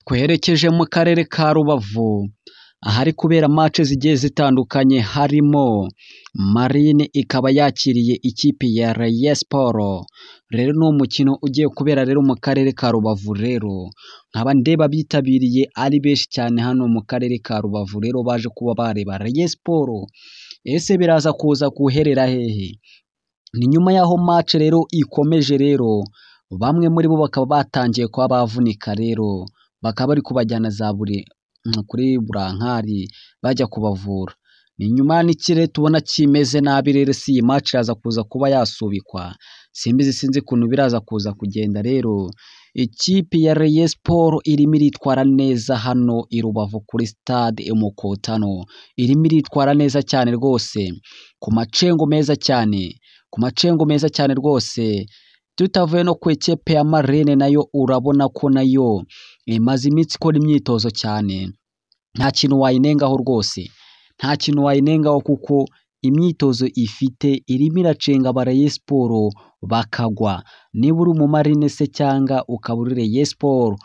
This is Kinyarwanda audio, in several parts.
Twerekeje mu karere ka Rubavu ahari kubera match zigiye zitandukanye harimo Marine ikaba yakiriye ikipe ya Rayon Sport. Rero ni umukino ugiye kubera rero mu karere ka Rubavu, rero nkaba ndeba bitabiriye ari benshi cyane hano mu karere ka Rubavu, rero baje kuba bareba Rayon Sport. Ese biraza kuza guherera hehe? Ni nyuma y'aho match rero ikomeje, rero bamwe muri bo bakaba batangiye kuba bavunika, rero bakaba bari kubajyana za kuri burankari bajya kubavura. Ni nyuma n'ikirere tubona kimeze nabi, rero si iyi match iraza kuza kuba yasubikwa, sinzi ukuntu biraza kuza kugenda. Rero ikipe ya Rayon Sport irimo iritwara neza hano i Rubavu kuri stade Umukotano, irimo iritwara neza cyane rwose ku macengo meza cyane rwose. Tutavuye no ku ikipe ya Marine, nayo urabona ko nayo imaze iminsi ikora imyitozo cyane, nta kintu wayinengaho rwose, nta kintu wayinengaho kuko imyitozo ifite irimo iracenga aba Rayon Sport bakagwa. Niba uri mu Marine se cyangwa ukaba uri Rayon Sport,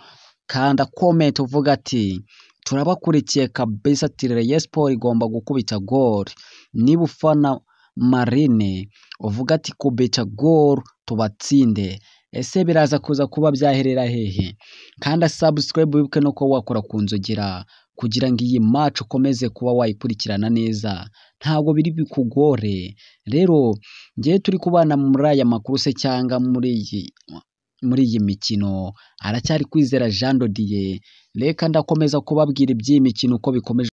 kanda comment uvuga ati turabakurikiye kabisa, ati Rayon Sport igomba gukubita goal. Niba ufana Marine uvuga ati kubita goal tubatsinde. Ese biraza kuza kuba byaherera hehe? Kanda subscribe wibuke no ko wakora kunzogera kugira ngo iyi match ukomeze kuba wayikurikirana neza, ntabwo biri bikugore. Rero ngiye turi kubana muri aya makuru se cyangwa muri iyi mikino, aracyari Kwizera Jean de Dieu. Reka ndakomeza kubabwira iby'iyi mikino uko bikomeje